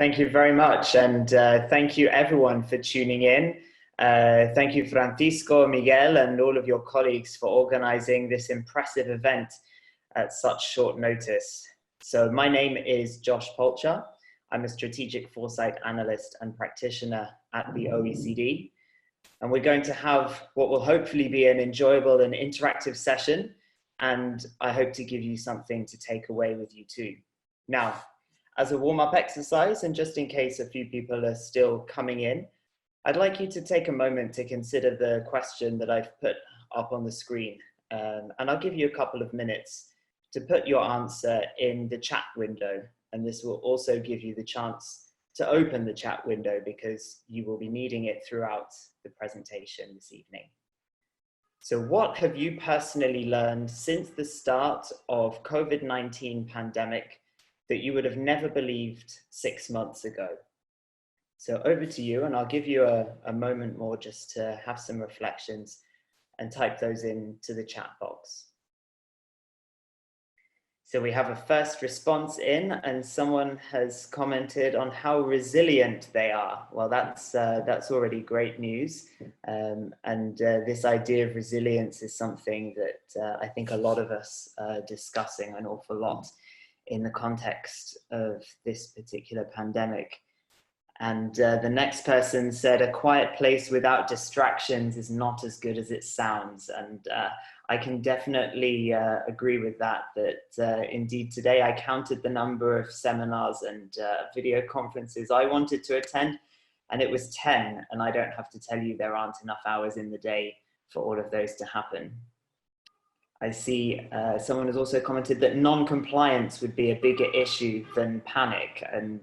Thank you very much, and thank you everyone for tuning in. Thank you Francisco, Miguel, and all of your colleagues for organizing this impressive event at such short notice. So my name is Josh Polchar. I'm a strategic foresight analyst and practitioner at the OECD. And we're going to have what will hopefully be an enjoyable and interactive session. And I hope to give you something to take away with you too. Now, as a warm-up exercise, and just in case a few people are still coming in, I'd like you to take a moment to consider the question that I've put up on the screen. And I'll give you a couple of minutes to put your answer in the chat window. And this will also give you the chance to open the chat window because you will be needing it throughout the presentation this evening. So what have you personally learned since the start of COVID-19 pandemic that you would have never believed 6 months ago? So over to you, and I'll give you a moment more just to have some reflections and type those into the chat box. So we have a first response in, and someone has commented on how resilient they are. Well, that's already great news. This idea of resilience is something that I think a lot of us are discussing an awful lot in the context of this particular pandemic. And the next person said, a quiet place without distractions is not as good as it sounds. And I can definitely agree with that, indeed today I counted the number of seminars and video conferences I wanted to attend, and it was 10. And I don't have to tell you there aren't enough hours in the day for all of those to happen. I see someone has also commented that non-compliance would be a bigger issue than panic. And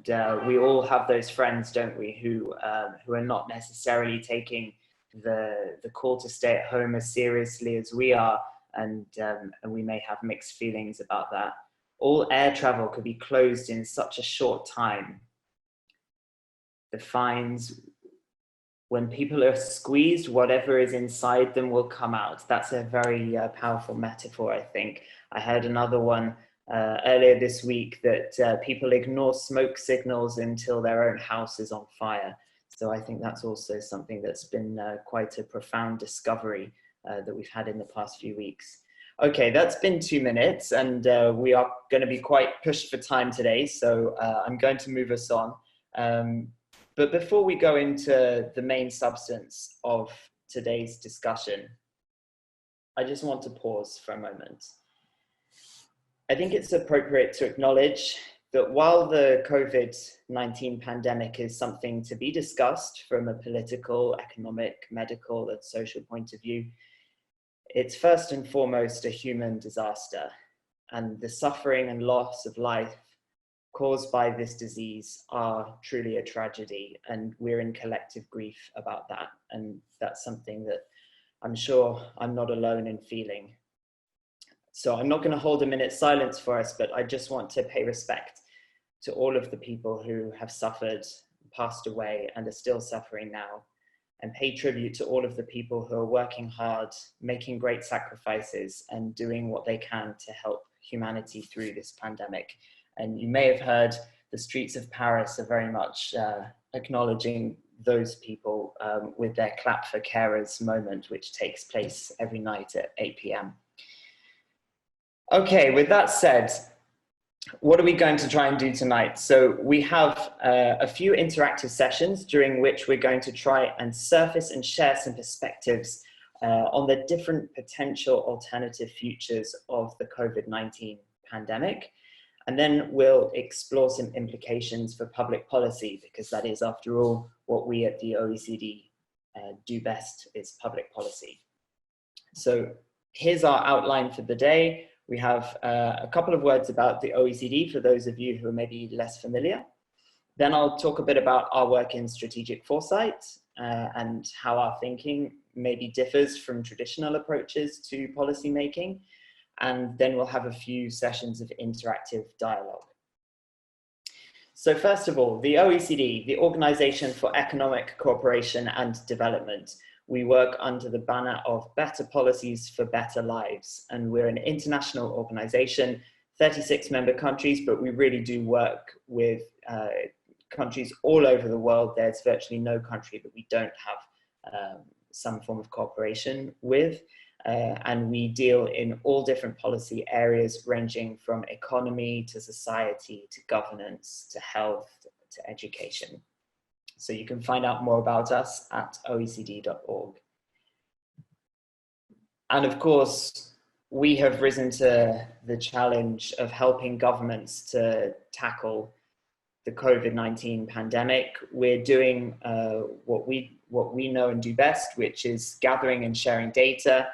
we all have those friends, don't we, who are not necessarily taking the call to stay at home as seriously as we are. And we may have mixed feelings about that. All air travel could be closed in such a short time. The fines, when people are squeezed, whatever is inside them will come out. That's a very powerful metaphor, I think. I heard another one earlier this week that people ignore smoke signals until their own house is on fire. So I think that's also something that's been quite a profound discovery that we've had in the past few weeks. Okay, that's been 2 minutes, and we are going to be quite pushed for time today, so I'm going to move us on. But before we go into the main substance of today's discussion, I just want to pause for a moment. I think it's appropriate to acknowledge that while the COVID-19 pandemic is something to be discussed from a political, economic, medical, and social point of view, it's first and foremost a human disaster, and the suffering and loss of life caused by this disease are truly a tragedy, and we're in collective grief about that. And that's something that I'm sure I'm not alone in feeling. So I'm not going to hold a minute's silence for us, but I just want to pay respect to all of the people who have suffered, passed away, and are still suffering now, and pay tribute to all of the people who are working hard, making great sacrifices, and doing what they can to help humanity through this pandemic. And you may have heard the streets of Paris are very much acknowledging those people with their Clap for Carers moment, which takes place every night at 8 p.m. Okay, with that said, what are we going to try and do tonight? So we have a few interactive sessions during which we're going to try and surface and share some perspectives on the different potential alternative futures of the COVID-19 pandemic. And then we'll explore some implications for public policy, because that is, after all, what we at the OECD do best, is public policy. So here's our outline for the day. We have a couple of words about the OECD for those of you who are maybe less familiar. Then I'll talk a bit about our work in strategic foresight and how our thinking maybe differs from traditional approaches to policy making. And then we'll have a few sessions of interactive dialogue. So first of all, the OECD, the Organization for Economic Cooperation and Development. We work under the banner of Better Policies for Better Lives. And we're an international organization, 36 member countries, but we really do work with countries all over the world. There's virtually no country that we don't have some form of cooperation with. And we deal in all different policy areas, ranging from economy to society to governance to health to education. So you can find out more about us at oecd.org. And of course, we have risen to the challenge of helping governments to tackle the COVID-19 pandemic. We're doing what we know and do best, which is gathering and sharing data,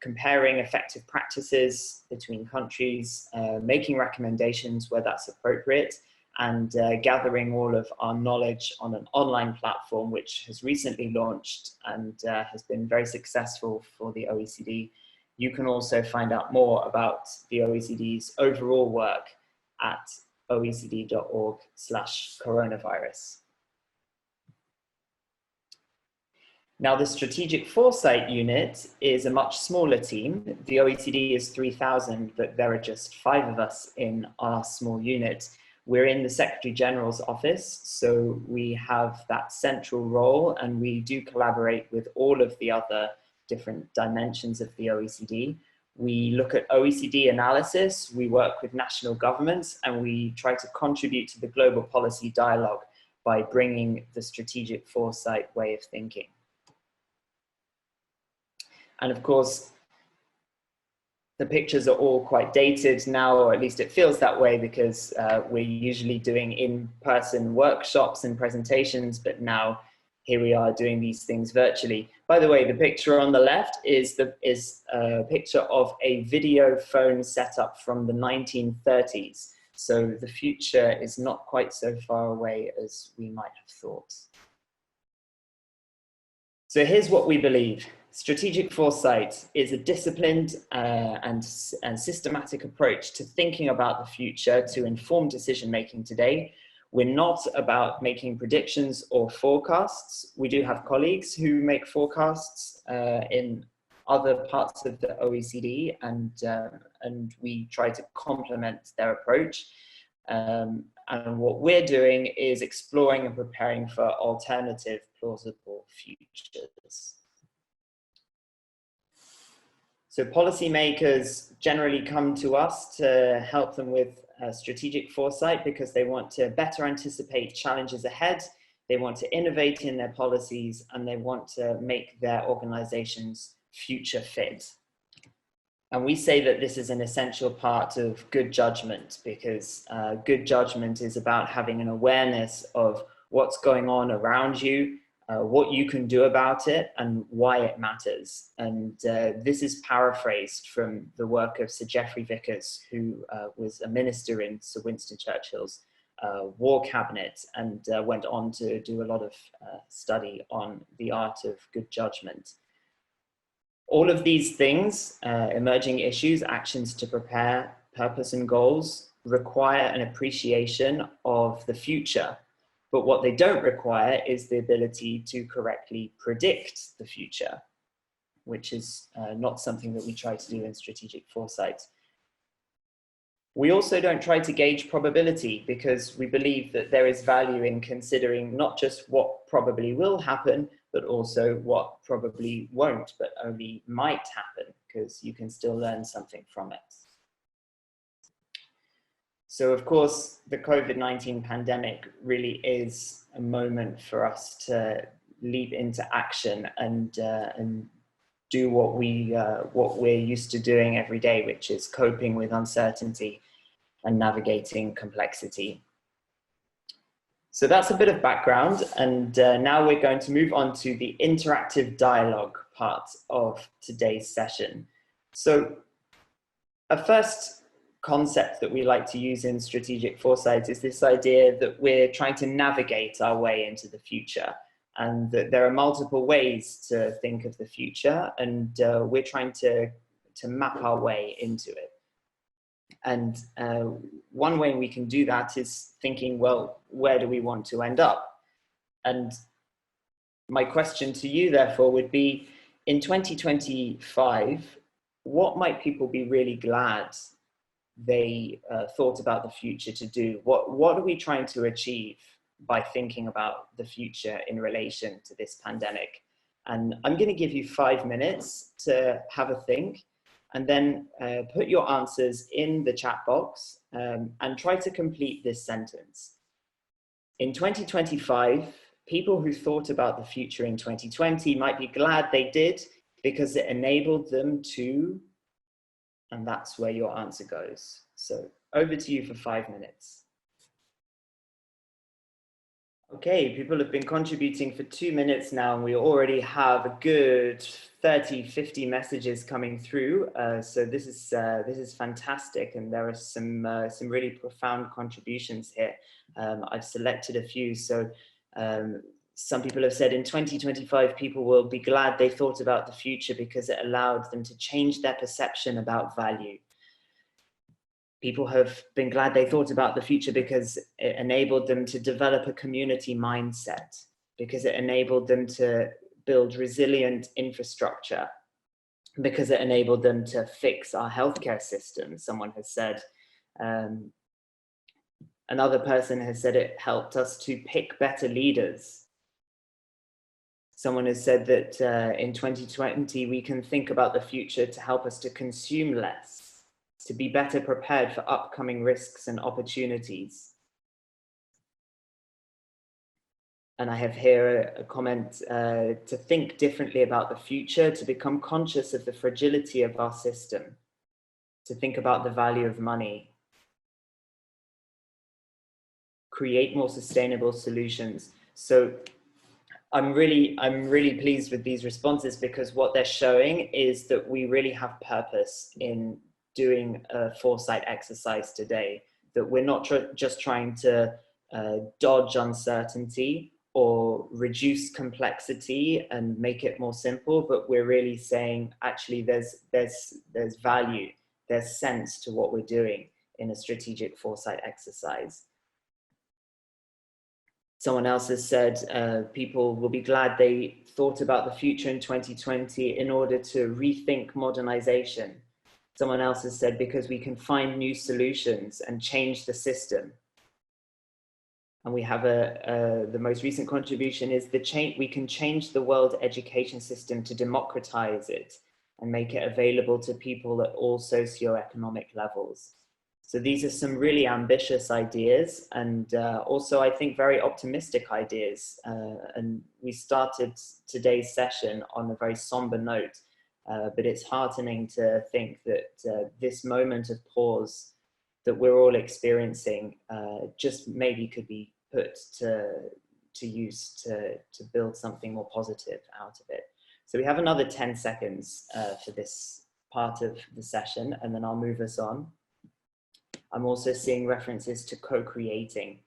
comparing effective practices between countries, making recommendations where that's appropriate, and gathering all of our knowledge on an online platform, which has recently launched and has been very successful for the OECD. You can also find out more about the OECD's overall work at oecd.org/coronavirus. Now, the Strategic Foresight Unit is a much smaller team. The OECD is 3,000, but there are just 5 of us in our small unit. We're in the Secretary General's office, so we have that central role, and we do collaborate with all of the other different dimensions of the OECD. We look at OECD analysis, we work with national governments, and we try to contribute to the global policy dialogue by bringing the strategic foresight way of thinking. And of course, the pictures are all quite dated now, or at least it feels that way, because we're usually doing in-person workshops and presentations, but now here we are doing these things virtually. By the way, the picture on the left is a picture of a video phone setup from the 1930s. So the future is not quite so far away as we might have thought. So here's what we believe. Strategic foresight is a disciplined and systematic approach to thinking about the future to inform decision-making today. We're not about making predictions or forecasts. We do have colleagues who make forecasts in other parts of the OECD, and we try to complement their approach. And what we're doing is exploring and preparing for alternative plausible futures. So policymakers generally come to us to help them with strategic foresight because they want to better anticipate challenges ahead, they want to innovate in their policies, and they want to make their organizations future fit. And we say that this is an essential part of good judgment, because good judgment is about having an awareness of what's going on around you, what you can do about it, and why it matters. And this is paraphrased from the work of Sir Geoffrey Vickers, who was a minister in Sir Winston Churchill's war cabinet, and went on to do a lot of study on the art of good judgment. All of these things, emerging issues, actions to prepare, purpose and goals, require an appreciation of the future. But what they don't require is the ability to correctly predict the future, which is not something that we try to do in strategic foresight. We also don't try to gauge probability, because we believe that there is value in considering not just what probably will happen, but also what probably won't, but only might happen, because you can still learn something from it. So of course, the COVID-19 pandemic really is a moment for us to leap into action and do what we're used to doing every day, which is coping with uncertainty and navigating complexity. So that's a bit of background, and now we're going to move on to the interactive dialogue part of today's session. So a first concept that we like to use in strategic foresight is this idea that we're trying to navigate our way into the future, and that there are multiple ways to think of the future, and we're trying to map our way into it. And one way we can do that is thinking, well, where do we want to end up? And my question to you, therefore, would be, in 2025, what might people be really glad they thought about the future to do. What are we trying to achieve by thinking about the future in relation to this pandemic? And I'm going to give you 5 minutes to have a think, and then put your answers in the chat box and try to complete this sentence. In 2025, people who thought about the future in 2020 might be glad they did because it enabled them to, and that's where your answer goes. So over to you for 5 minutes. Okay, people have been contributing for 2 minutes now, and we already have a good 30, 50 messages coming through. So this is fantastic, and there are some really profound contributions here. I've selected a few. So some people have said in 2025, people will be glad they thought about the future because it allowed them to change their perception about value. People have been glad they thought about the future because it enabled them to develop a community mindset, because it enabled them to build resilient infrastructure, because it enabled them to fix our healthcare system, someone has said. Another person has said it helped us to pick better leaders. Someone has said that in 2020, we can think about the future to help us to consume less, to be better prepared for upcoming risks and opportunities. And I have here a comment to think differently about the future, to become conscious of the fragility of our system, to think about the value of money, create more sustainable solutions. So I'm really pleased with these responses, because what they're showing is that we really have purpose in doing a foresight exercise today, that we're not just trying to dodge uncertainty or reduce complexity and make it more simple, but we're really saying, actually, there's value, there's sense to what we're doing in a strategic foresight exercise. Someone else has said people will be glad they thought about the future in 2020 in order to rethink modernization. Someone else has said, because we can find new solutions and change the system. And we have the most recent contribution is we can change the world education system to democratize it and make it available to people at all socioeconomic levels. So these are some really ambitious ideas, and also I think very optimistic ideas. And we started today's session on a very somber note. But it's heartening to think that this moment of pause that we're all experiencing just maybe could be put to use to build something more positive out of it. So we have another 10 seconds for this part of the session, and then I'll move us on. I'm also seeing references to co-creating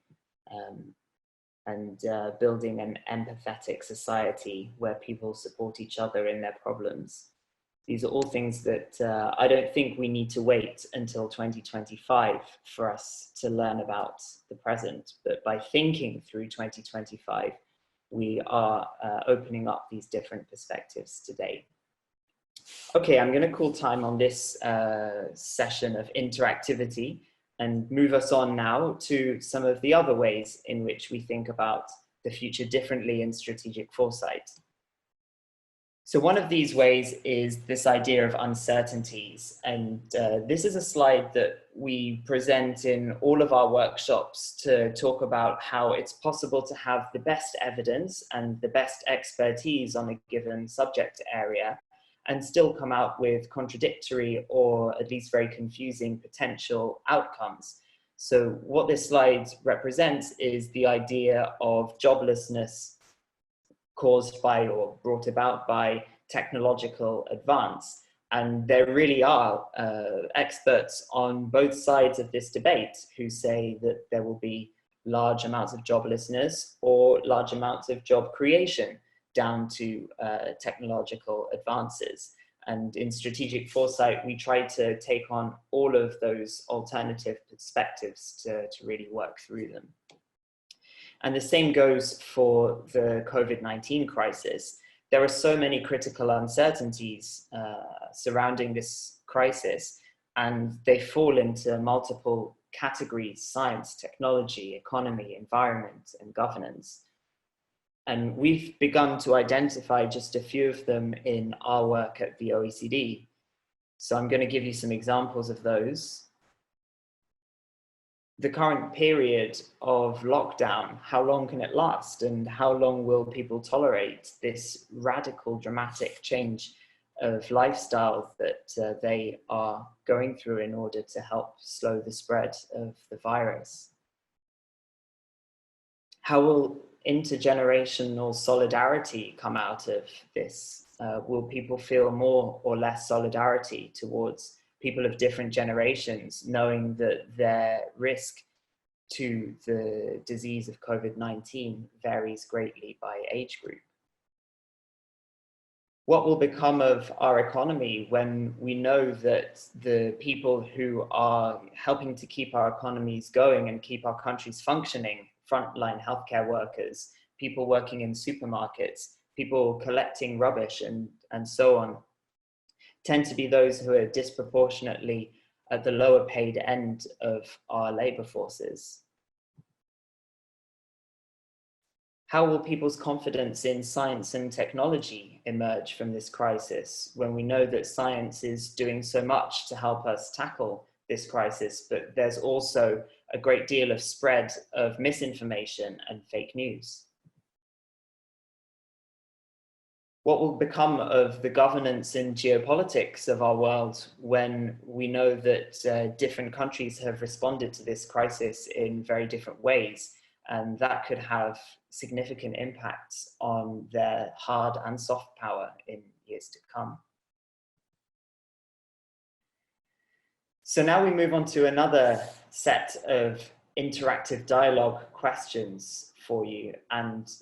and building an empathetic society where people support each other in their problems. These are all things that I don't think we need to wait until 2025 for us to learn about the present. But by thinking through 2025, we are opening up these different perspectives today. Okay, I'm going to call time on this session of interactivity and move us on now to some of the other ways in which we think about the future differently in strategic foresight. So one of these ways is this idea of uncertainties. And this is a slide that we present in all of our workshops to talk about how it's possible to have the best evidence and the best expertise on a given subject area and still come out with contradictory or at least very confusing potential outcomes. So what this slide represents is the idea of joblessness caused by or brought about by technological advance. And there really are experts on both sides of this debate who say that there will be large amounts of joblessness or large amounts of job creation down to technological advances. And in strategic foresight, we try to take on all of those alternative perspectives to really work through them. And the same goes for the COVID-19 crisis. There are so many critical uncertainties surrounding this crisis, and they fall into multiple categories: science, technology, economy, environment, and governance. And we've begun to identify just a few of them in our work at the OECD. So I'm going to give you some examples of those. The current period of lockdown, how long can it last? And how long will people tolerate this radical, dramatic change of lifestyle that they are going through in order to help slow the spread of the virus? How will intergenerational solidarity come out of this? Will people feel more or less solidarity towards people of different generations, knowing that their risk to the disease of COVID-19 varies greatly by age group? What will become of our economy when we know that the people who are helping to keep our economies going and keep our countries functioning, frontline healthcare workers, people working in supermarkets, people collecting rubbish and so on, tend to be those who are disproportionately at the lower paid end of our labor forces? How will people's confidence in science and technology emerge from this crisis when we know that science is doing so much to help us tackle this crisis, but there's also a great deal of spread of misinformation and fake news? What will become of the governance and geopolitics of our world when we know that different countries have responded to this crisis in very different ways, and that could have significant impacts on their hard and soft power in years to come? So now we move on to another set of interactive dialogue questions for you. And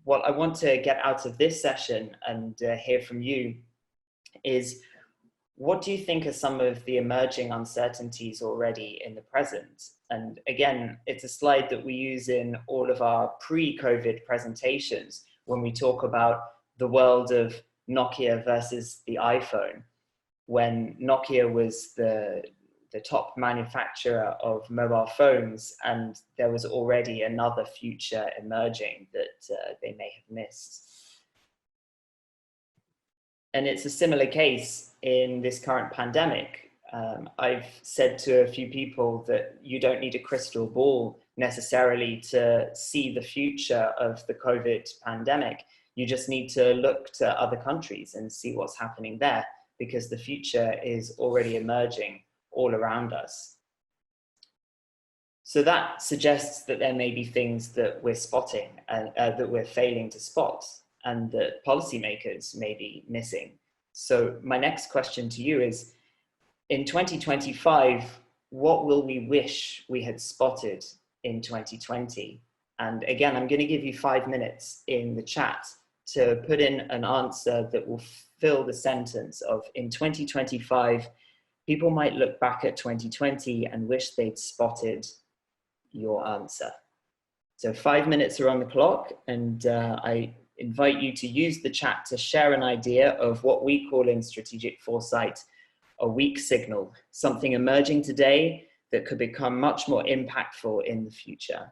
what I want to get out of this session and hear from you is, what do you think are some of the emerging uncertainties already in the present? And again, it's a slide that we use in all of our pre-COVID presentations when we talk about the world of Nokia versus the iPhone, when Nokia was the top manufacturer of mobile phones, and there was already another future emerging that they may have missed. And it's a similar case in this current pandemic. I've said to a few people that you don't need a crystal ball necessarily to see the future of the COVID pandemic. You just need to look to other countries and see what's happening there, because the future is already emerging all around us. So that suggests that there may be things that we're spotting and that we're failing to spot, and that policymakers may be missing. So my next question to you is, in 2025, what will we wish we had spotted in 2020? And again, I'm going to give you 5 minutes in the chat to put in an answer that will fill the sentence of, in 2025, people might look back at 2020 and wish they'd spotted your answer. So 5 minutes are on the clock, and I invite you to use the chat to share an idea of what we call in strategic foresight a weak signal, something emerging today that could become much more impactful in the future.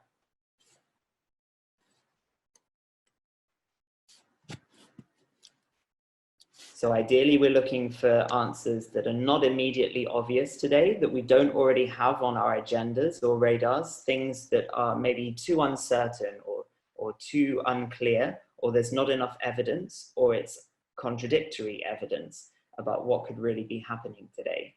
So ideally, we're looking for answers that are not immediately obvious today, that we don't already have on our agendas or radars, things that are maybe too uncertain or too unclear, or there's not enough evidence, or it's contradictory evidence about what could really be happening today.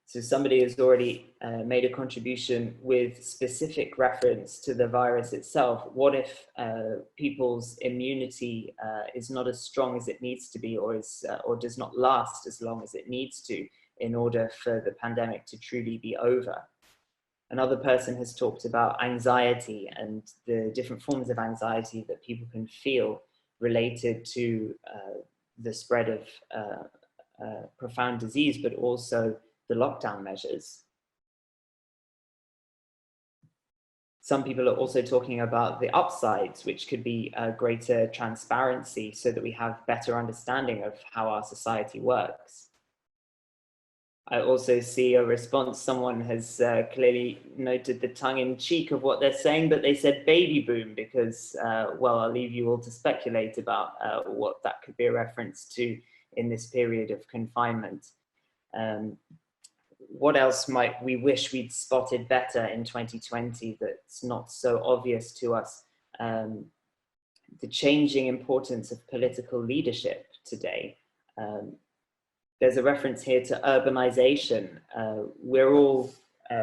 So somebody has already made a contribution with specific reference to the virus itself. What if people's immunity is not as strong as it needs to be, or does not last as long as it needs to in order for the pandemic to truly be over? Another person has talked about anxiety and the different forms of anxiety that people can feel related to the spread of profound disease, but also the lockdown measures. Some people are also talking about the upsides, which could be greater transparency so that we have better understanding of how our society works. I also see a response. Someone has clearly noted the tongue-in-cheek of what they're saying, but they said baby boom because, well, I'll leave you all to speculate about what that could be a reference to in this period of confinement. What else might we wish we'd spotted better in 2020 that's not so obvious to us? The changing importance of political leadership today. There's a reference here to urbanization. We're all,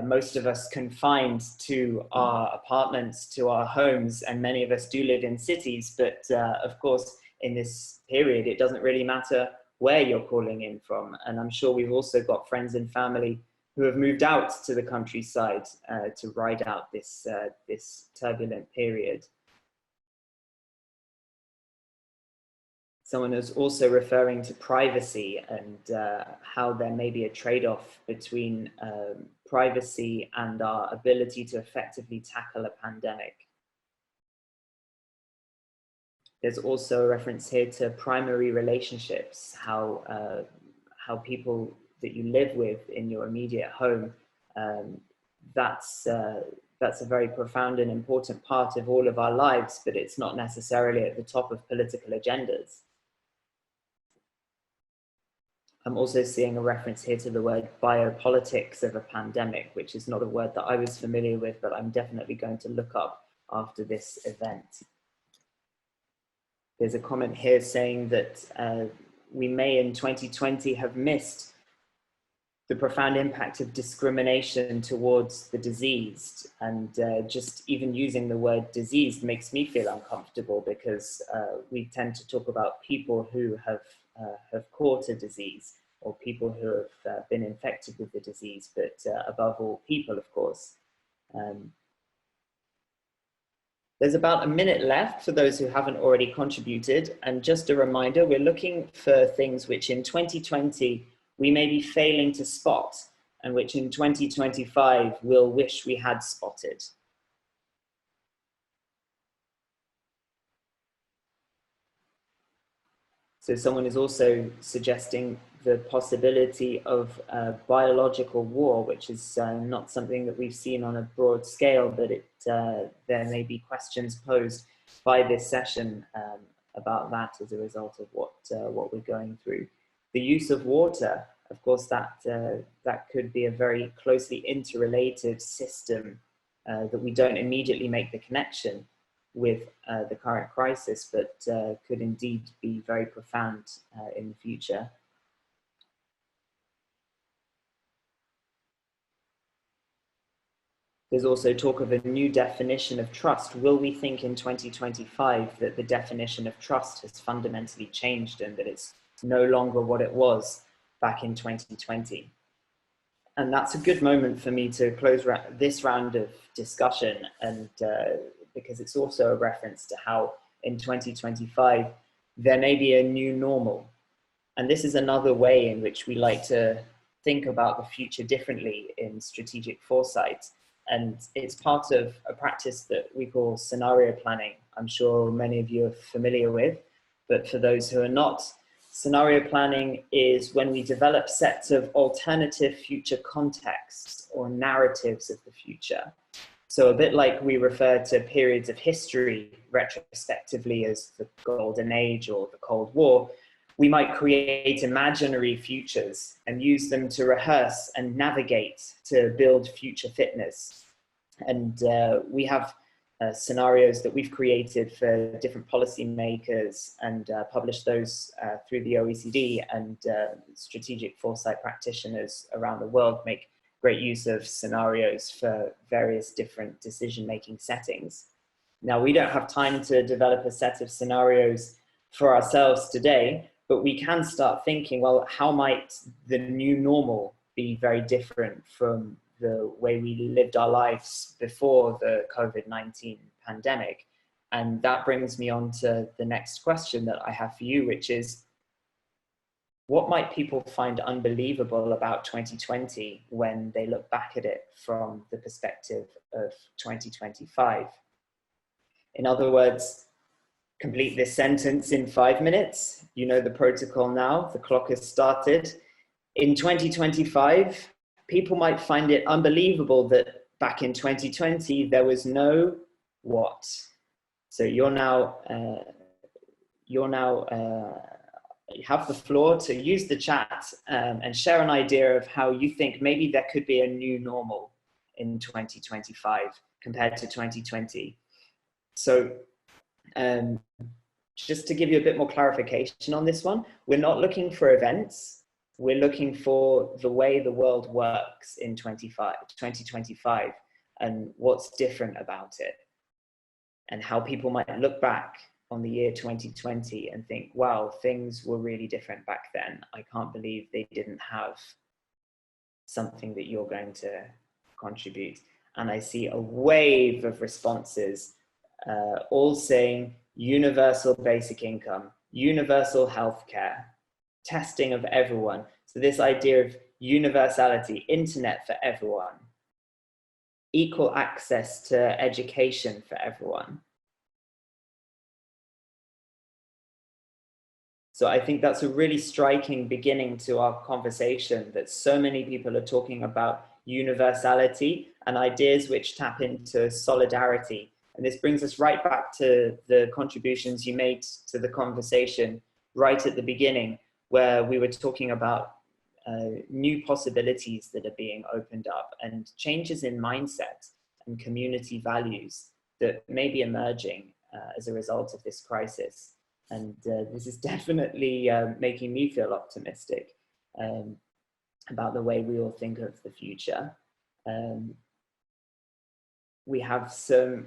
most of us, confined to our apartments, to our homes, and many of us do live in cities, but of course, in this period, it doesn't really matter where you're calling in from. And I'm sure we've also got friends and family who have moved out to the countryside to ride out this, this turbulent period. Someone is also referring to privacy and how there may be a trade-off between privacy and our ability to effectively tackle a pandemic. There's also a reference here to primary relationships, how people that you live with in your immediate home, that's a very profound and important part of all of our lives, but it's not necessarily at the top of political agendas. I'm also seeing a reference here to the word biopolitics of a pandemic, which is not a word that I was familiar with, but I'm definitely going to look up after this event. There's a comment here saying that we may in 2020 have missed the profound impact of discrimination towards the diseased. And just even using the word diseased makes me feel uncomfortable because we tend to talk about people who have caught a disease or people who have been infected with the disease, but above all, people, of course. There's about a minute left for those who haven't already contributed. And just a reminder, we're looking for things which in 2020 we may be failing to spot and which in 2025 we'll wish we had spotted. So someone is also suggesting the possibility of biological war, which is not something that we've seen on a broad scale, but there may be questions posed by this session about that as a result of what we're going through. The use of water, of course, that could be a very closely interrelated system that we don't immediately make the connection with the current crisis, but could indeed be very profound in the future. There's also talk of a new definition of trust. Will we think in 2025 that the definition of trust has fundamentally changed and that it's no longer what it was back in 2020? And that's a good moment for me to close this round of discussion, and because it's also a reference to how in 2025 there may be a new normal. And this is another way in which we like to think about the future differently in strategic foresight. And it's part of a practice that we call scenario planning. I'm sure many of you are familiar with, but for those who are not, scenario planning is when we develop sets of alternative future contexts or narratives of the future. So a bit like we refer to periods of history retrospectively as the Golden Age or the Cold War, we might create imaginary futures and use them to rehearse and navigate to build future fitness. And we have scenarios that we've created for different policymakers and published those through the OECD, and strategic foresight practitioners around the world make great use of scenarios for various different decision-making settings. Now, we don't have time to develop a set of scenarios for ourselves today, but we can start thinking, well, how might the new normal be very different from the way we lived our lives before the COVID-19 pandemic? And that brings me on to the next question that I have for you, which is, what might people find unbelievable about 2020 when they look back at it from the perspective of 2025? In other words, complete this sentence in 5 minutes. You know the protocol now, the clock has started. In 2025, people might find it unbelievable that back in 2020, there was no what? So you have the floor to use the chat and share an idea of how you think maybe there could be a new normal in 2025 compared to 2020. So just to give you a bit more clarification on this one, we're not looking for events. We're looking for the way the world works in 2025 and what's different about it, and how people might look back on the year 2020 and think, wow, things were really different back then. I can't believe they didn't have something that you're going to contribute. And I see a wave of responses, all saying universal basic income, universal healthcare, testing of everyone. So this idea of universality, internet for everyone, equal access to education for everyone. So I think that's a really striking beginning to our conversation, that so many people are talking about universality and ideas which tap into solidarity. And this brings us right back to the contributions you made to the conversation right at the beginning, where we were talking about new possibilities that are being opened up and changes in mindset and community values that may be emerging as a result of this crisis. And this is definitely making me feel optimistic about the way we all think of the future. We have some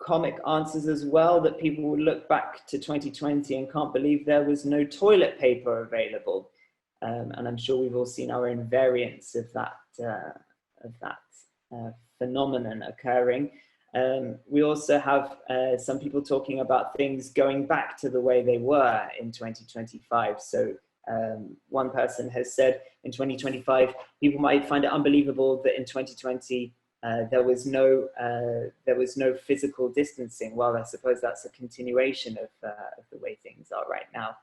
comic answers as well, that people will look back to 2020 and can't believe there was no toilet paper available. And I'm sure we've all seen our own variants of that phenomenon occurring. We also have some people talking about things going back to the way they were in 2025. So one person has said in 2025, people might find it unbelievable that in 2020 there was no physical distancing. Well, I suppose that's a continuation of the way things are right now.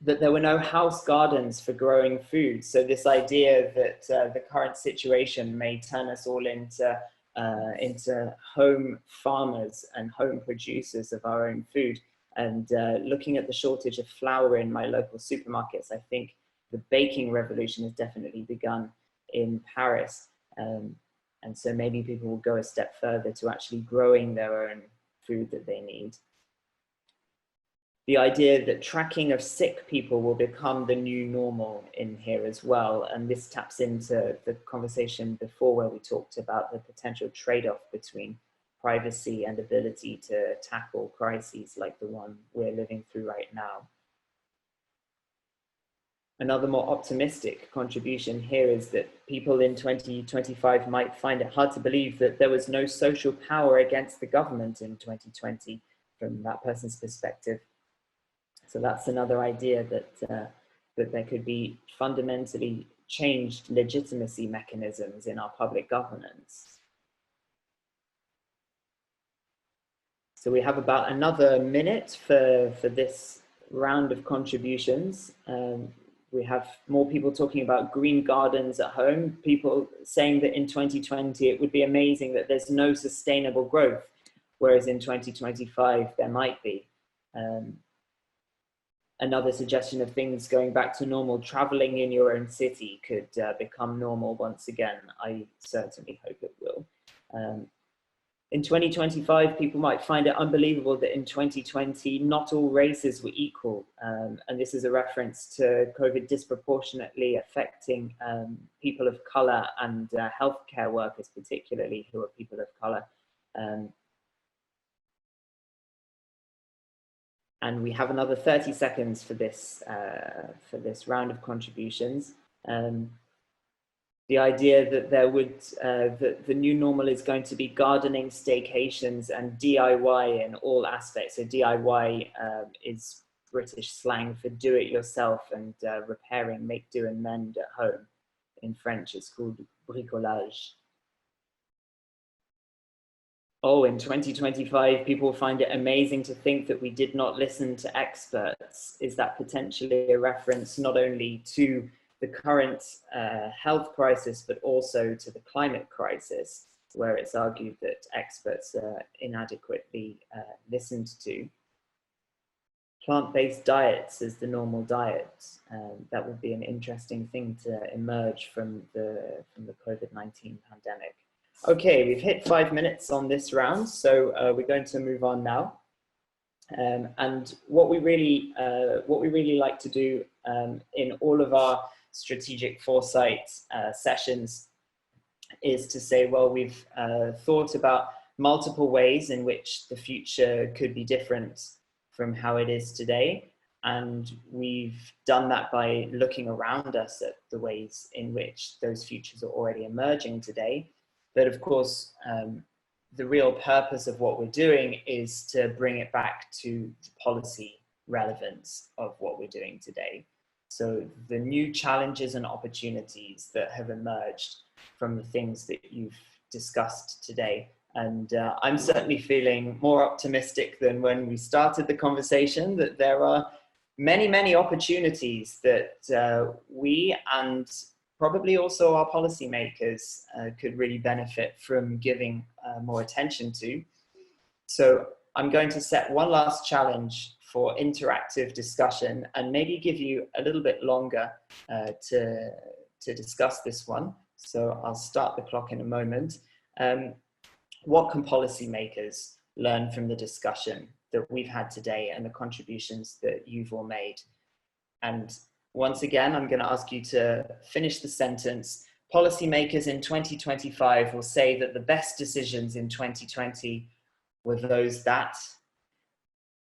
That there were no house gardens for growing food. So this idea that the current situation may turn us all into home farmers and home producers of our own food. And looking at the shortage of flour in my local supermarkets, I think the baking revolution has definitely begun in Paris. And so maybe people will go a step further to actually growing their own food that they need. The idea that tracking of sick people will become the new normal in here as well. And this taps into the conversation before, where we talked about the potential trade-off between privacy and ability to tackle crises like the one we're living through right now. Another more optimistic contribution here is that people in 2025 might find it hard to believe that there was no social power against the government in 2020 from that person's perspective. So that's another idea that there could be fundamentally changed legitimacy mechanisms in our public governance. So we have about another minute for this round of contributions. We have more people talking about green gardens at home, people saying that in 2020 it would be amazing that there's no sustainable growth, whereas in 2025 there might be. Another suggestion of things going back to normal, traveling in your own city could become normal once again. I certainly hope it will. In 2025, people might find it unbelievable that in 2020, not all races were equal. And this is a reference to COVID disproportionately affecting people of color and healthcare workers, particularly, who are people of color. And we have another 30 seconds for this round of contributions. The idea that that the new normal is going to be gardening, staycations, and DIY in all aspects. So DIY is British slang for do it yourself, and repairing, make do and mend at home. In French, it's called bricolage. Oh, in 2025, people find it amazing to think that we did not listen to experts. Is that potentially a reference not only to the current health crisis, but also to the climate crisis, where it's argued that experts are inadequately listened to? Plant-based diets as the normal diet. That would be an interesting thing to emerge from the COVID-19 pandemic. Okay, we've hit 5 minutes on this round, so we're going to move on now. And what we really like to do in all of our strategic foresight sessions is to say, well, we've thought about multiple ways in which the future could be different from how it is today. And we've done that by looking around us at the ways in which those futures are already emerging today. But of course, the real purpose of what we're doing is to bring it back to the policy relevance of what we're doing today. So the new challenges and opportunities that have emerged from the things that you've discussed today. And I'm certainly feeling more optimistic than when we started the conversation, that there are many, many opportunities that we and probably also our policymakers could really benefit from giving more attention to. So I'm going to set one last challenge for interactive discussion and maybe give you a little bit longer to discuss this one. So I'll start the clock in a moment. What can policymakers learn from the discussion that we've had today and the contributions that you've all made? And once again, I'm going to ask you to finish the sentence. Policymakers in 2025 will say that the best decisions in 2020 were those that,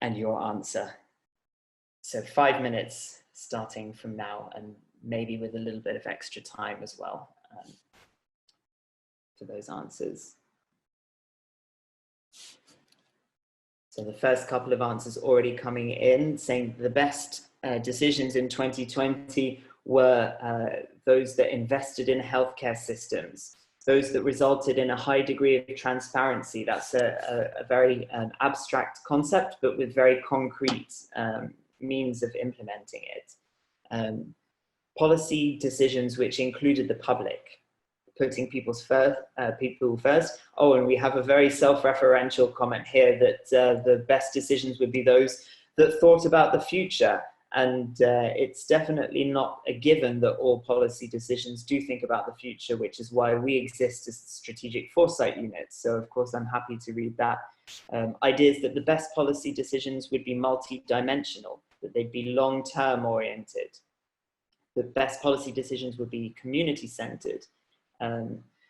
and your answer. So 5 minutes starting from now, and maybe with a little bit of extra time as well for those answers. So the first couple of answers already coming in, saying the best decisions in 2020 were those that invested in healthcare systems, those that resulted in a high degree of transparency. That's a very abstract concept, but with very concrete means of implementing it. Policy decisions which included the public, putting people first. Oh, and we have a very self-referential comment here that the best decisions would be those that thought about the future. And it's definitely not a given that all policy decisions do think about the future, which is why we exist as strategic foresight units. So of course, I'm happy to read that. Ideas that the best policy decisions would be multi-dimensional, that they'd be long-term oriented. The best policy decisions would be community-centered.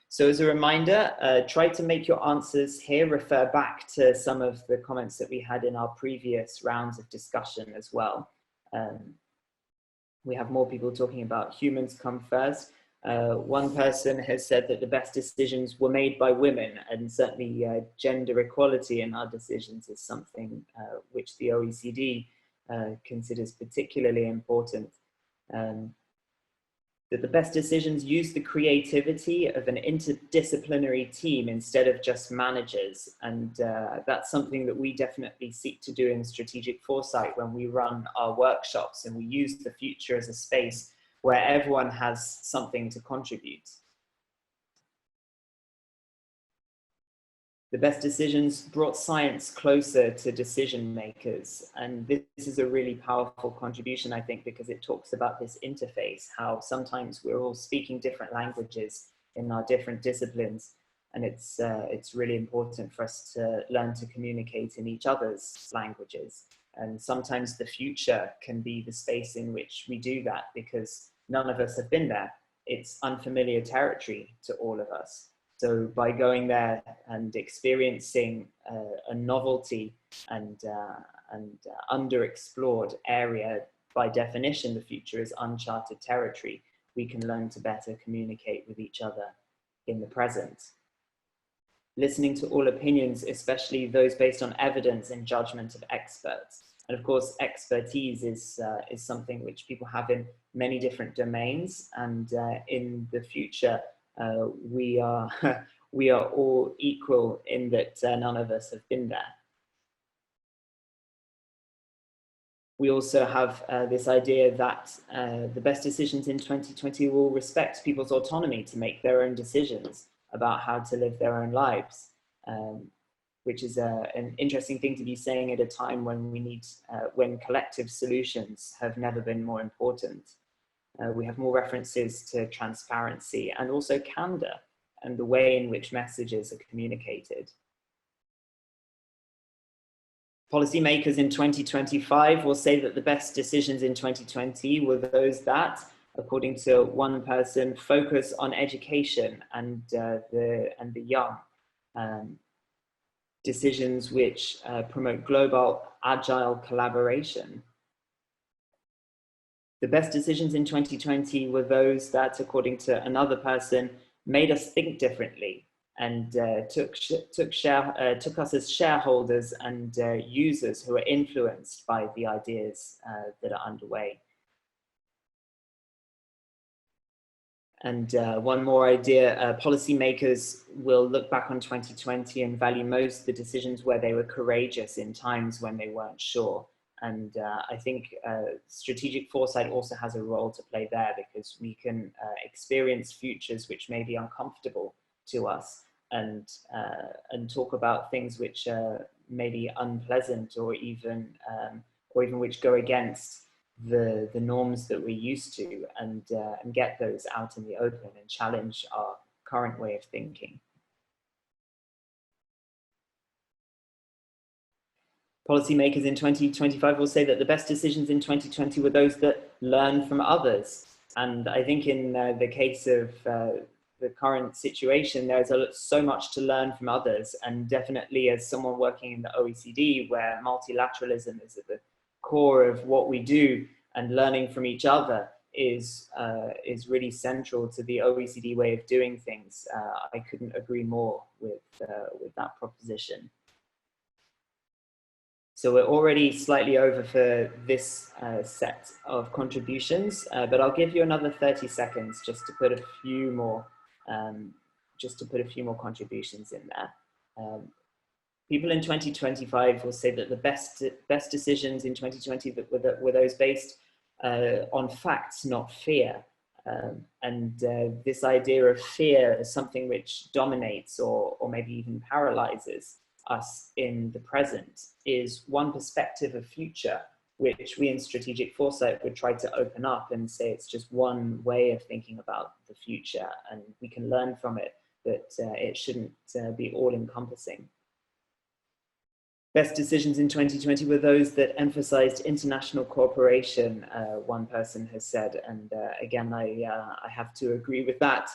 So as a reminder, try to make your answers here refer back to some of the comments that we had in our previous rounds of discussion as well. We have more people talking about humans come first. One person has said that the best decisions were made by women, and certainly gender equality in our decisions is something which the OECD considers particularly important. That the best decisions use the creativity of an interdisciplinary team instead of just managers. And that's something that we definitely seek to do in strategic foresight when we run our workshops and we use the future as a space where everyone has something to contribute. The best decisions brought science closer to decision makers. And this is a really powerful contribution, I think, because it talks about this interface, how sometimes we're all speaking different languages in our different disciplines. And it's really important for us to learn to communicate in each other's languages. And sometimes the future can be the space in which we do that because none of us have been there. It's unfamiliar territory to all of us. So by going there and experiencing a novelty and underexplored area, by definition, the future is uncharted territory. We can learn to better communicate with each other in the present. Listening to all opinions, especially those based on evidence and judgment of experts. And of course, expertise is something which people have in many different domains. And in the future, we are we are all equal in that none of us have been there. We also have this idea that the best decisions in 2020 will respect people's autonomy to make their own decisions about how to live their own lives, which is an interesting thing to be saying at a time when we need, when collective solutions have never been more important. We have more references to transparency and also candor and the way in which messages are communicated. Policymakers in 2025 will say that the best decisions in 2020 were those that, according to one person, focus on education and the young. Decisions which promote global, agile collaboration. The best decisions in 2020 were those that, according to another person, made us think differently and took us as shareholders and users who are influenced by the ideas that are underway. And one more idea, policymakers will look back on 2020 and value most the decisions where they were courageous in times when they weren't sure. And I think strategic foresight also has a role to play there, because we can experience futures which may be uncomfortable to us and talk about things which may be unpleasant or even which go against the norms that we're used to, and get those out in the open and challenge our current way of thinking. Policymakers in 2025 will say that the best decisions in 2020 were those that learn from others. And I think in the case of the current situation, there's so much to learn from others. And definitely as someone working in the OECD, where multilateralism is at the core of what we do, and learning from each other is really central to the OECD way of doing things. I couldn't agree more with that proposition. So we're already slightly over for this set of contributions, but I'll give you another 30 seconds just to put a few more contributions in there. People in 2025 will say that the best decisions in 2020 that were those based on facts, not fear. And this idea of fear is something which dominates or maybe even paralyzes us in the present, is one perspective of future, which we in strategic foresight would try to open up and say it's just one way of thinking about the future, and we can learn from it, but it shouldn't be all-encompassing. Best decisions in 2020 were those that emphasized international cooperation, one person has said, and again, I have to agree with that.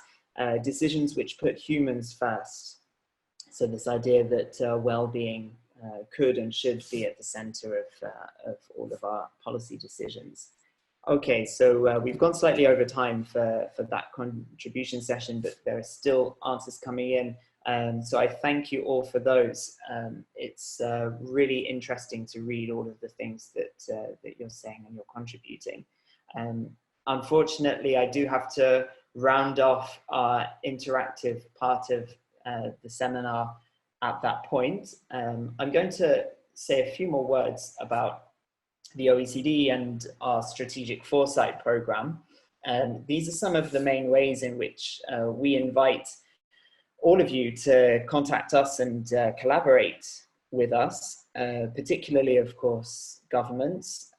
Decisions which put humans first. So this idea that well-being could and should be at the center of all of our policy decisions. Okay, so we've gone slightly over time for that contribution session, but there are still answers coming in. So I thank you all for those. It's really interesting to read all of the things that you're saying and you're contributing. Unfortunately, I do have to round off our interactive part of the seminar at that point. I'm going to say a few more words about the OECD and our strategic foresight program. These are some of the main ways in which we invite all of you to contact us and collaborate with us, particularly, of course, governments.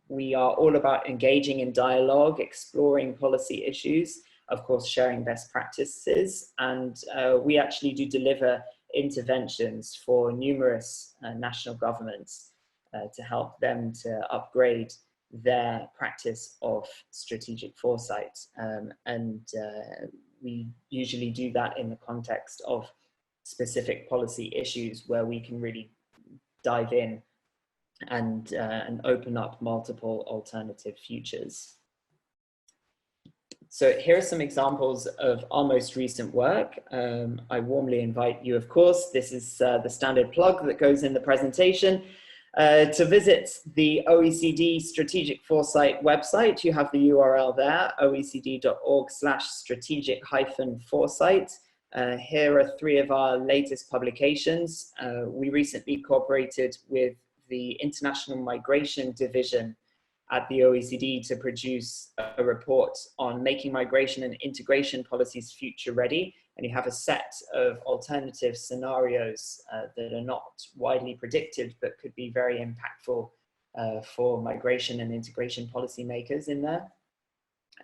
We are all about engaging in dialogue, exploring policy issues, of course, sharing best practices, and we actually do deliver interventions for numerous national governments to help them to upgrade their practice of strategic foresight. We usually do that in the context of specific policy issues where we can really dive in and open up multiple alternative futures. So here are some examples of our most recent work. I warmly invite you, of course, this is the standard plug that goes in the presentation. To visit the OECD Strategic Foresight website, you have the URL there, oecd.org/strategic-foresight. Here are 3 of our latest publications. We recently cooperated with the International Migration Division at the OECD to produce a report on making migration and integration policies future ready. And you have a set of alternative scenarios that are not widely predicted, but could be very impactful for migration and integration policymakers in there.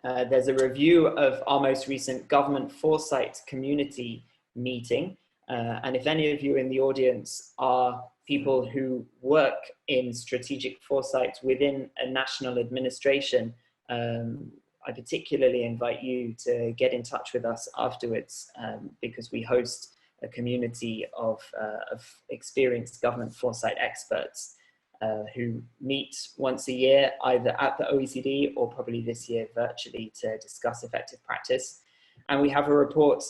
There's a review of our most recent Government Foresight community meeting. And if any of you in the audience are people who work in strategic foresight within a national administration, I particularly invite you to get in touch with us afterwards, because we host a community of experienced government foresight experts who meet once a year, either at the OECD or probably this year virtually, to discuss effective practice. And we have a report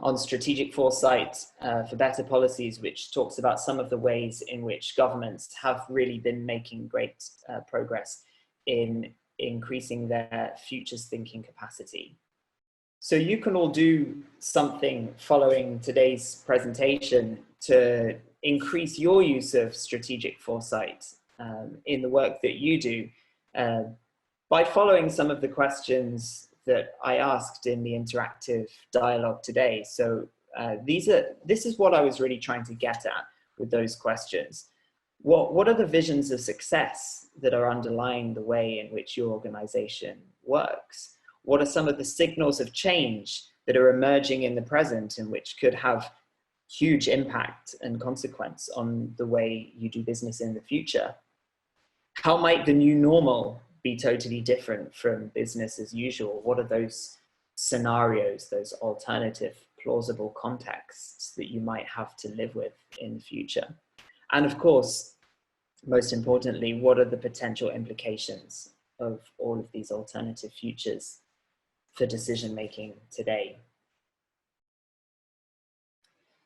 on strategic foresight for better policies, which talks about some of the ways in which governments have really been making great progress in increasing their futures thinking capacity. So you can all do something following today's presentation to increase your use of strategic foresight in the work that you do by following some of the questions that I asked in the interactive dialogue today. So this is what I was really trying to get at with those questions. What are the visions of success that are underlying the way in which your organization works? What are some of the signals of change that are emerging in the present and which could have huge impact and consequence on the way you do business in the future? How might the new normal be totally different from business as usual? What are those scenarios, those alternative plausible contexts that you might have to live with in the future? And of course, most importantly, what are the potential implications of all of these alternative futures for decision-making today?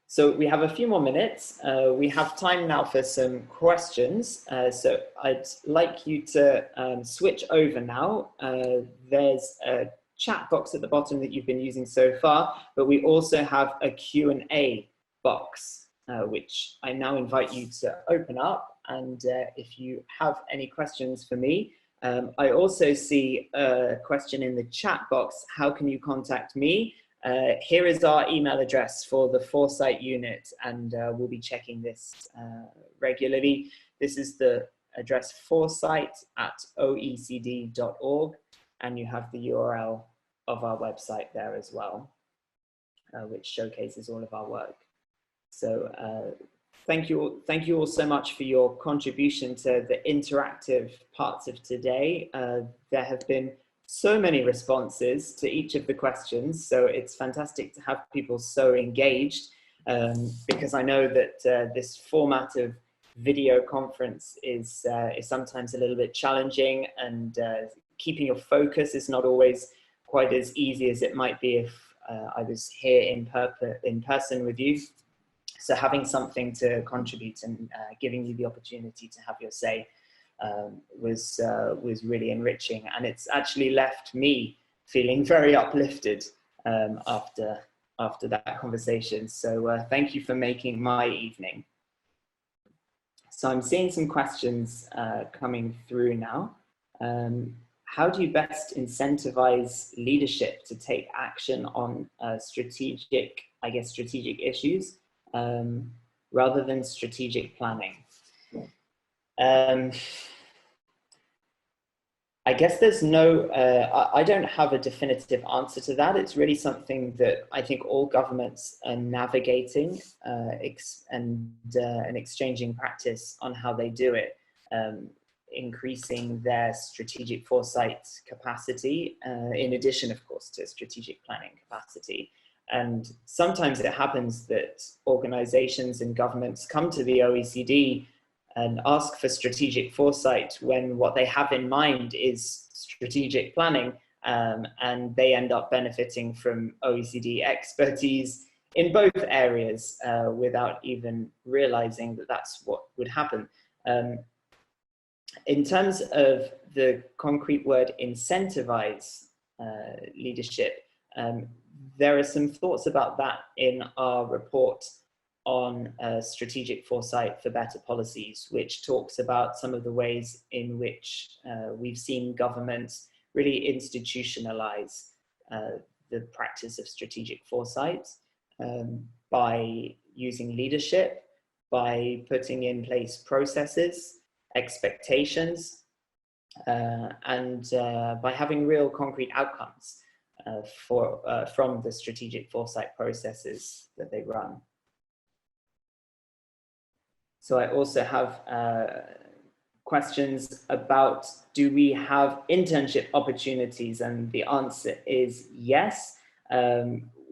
So we have a few more minutes. We have time now for some questions. So I'd like you to switch over now. There's a chat box at the bottom that you've been using so far, but we also have a Q&A box, which I now invite you to open up. And if you have any questions for me, I also see a question in the chat box. How can you contact me? Here is our email address for the Foresight unit, and we'll be checking this regularly. This is the address foresight@oecd.org, and you have the URL of our website there as well, which showcases all of our work. So thank you all so much for your contribution to the interactive parts of today. There have been so many responses to each of the questions, so it's fantastic to have people so engaged, because I know that this format of video conference is sometimes a little bit challenging, and keeping your focus is not always quite as easy as it might be if I was here in person with you. So having something to contribute and giving you the opportunity to have your say was really enriching, and it's actually left me feeling very uplifted after that conversation. So thank you for making my evening. So I'm seeing some questions coming through now. How do you best incentivize leadership to take action on strategic issues rather than strategic planning? I guess there's no, I don't have a definitive answer to that. It's really something that I think all governments are navigating and exchanging practice on how they do it, increasing their strategic foresight capacity, in addition, of course, to strategic planning capacity. And sometimes it happens that organizations and governments come to the OECD and ask for strategic foresight when what they have in mind is strategic planning, and they end up benefiting from OECD expertise in both areas without even realizing that that's what would happen. In terms of the concrete word incentivize leadership, there are some thoughts about that in our report on strategic foresight for better policies, which talks about some of the ways in which we've seen governments really institutionalize the practice of strategic foresight by using leadership, by putting in place processes, expectations, and by having real concrete outcomes from the strategic foresight processes that they run. So I also have questions about, do we have internship opportunities? And the answer is yes.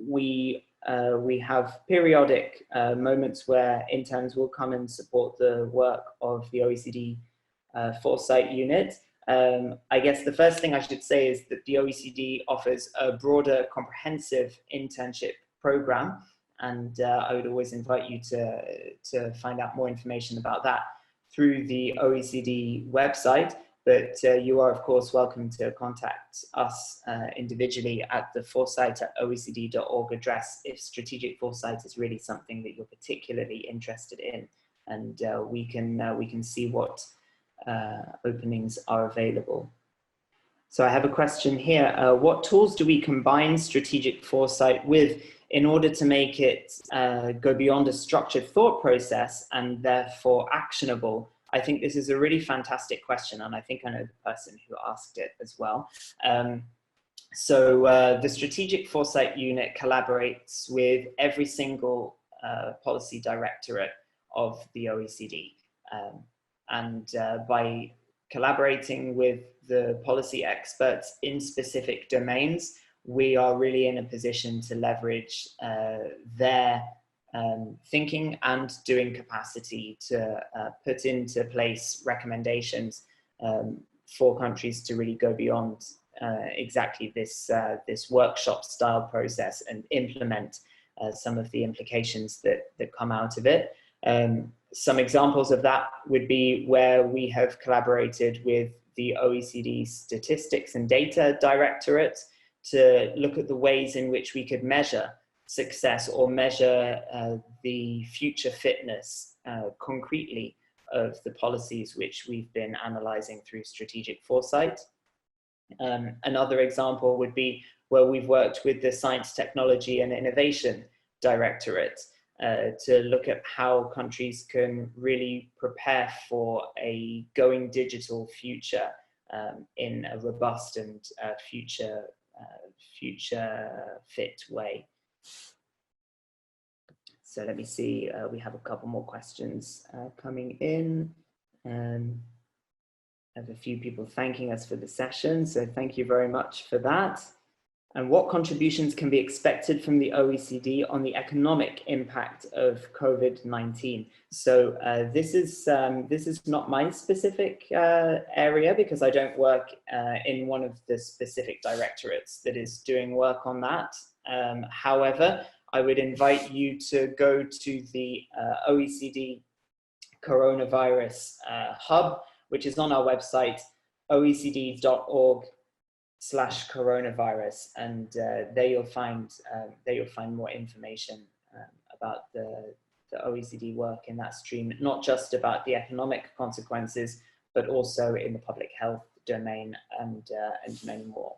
We have periodic moments where interns will come and support the work of the OECD Foresight Unit. I guess the first thing I should say is that the OECD offers a broader, comprehensive internship program, and I would always invite you to find out more information about that through the OECD website. But you are, of course, welcome to contact us individually at the foresight@oecd.org address if strategic foresight is really something that you're particularly interested in, and we can see what openings are available. So I have a question here. What tools do we combine strategic foresight with in order to make it go beyond a structured thought process and therefore actionable? I think this is a really fantastic question, and I think I know the person who asked it as well. The Strategic Foresight Unit collaborates with every single policy directorate of the OECD. By collaborating with the policy experts in specific domains, we are really in a position to leverage their thinking and doing capacity to put into place recommendations for countries to really go beyond exactly this workshop style process and implement some of the implications that come out of it. Some examples of that would be where we have collaborated with the OECD Statistics and Data Directorate to look at the ways in which we could measure success or measure the future fitness concretely of the policies which we've been analyzing through strategic foresight. Another example would be where we've worked with the Science, Technology and Innovation Directorate to look at how countries can really prepare for a going digital future in a robust and future fit way. So let me see, we have a couple more questions coming in. I have a few people thanking us for the session, so thank you very much for that. And what contributions can be expected from the OECD on the economic impact of COVID-19? So this is not my specific area, because I don't work in one of the specific directorates that is doing work on that. However, I would invite you to go to the OECD coronavirus hub, which is on our website, oecd.org/coronavirus, and there you'll find more information about the OECD work in that stream, not just about the economic consequences, but also in the public health domain and many more.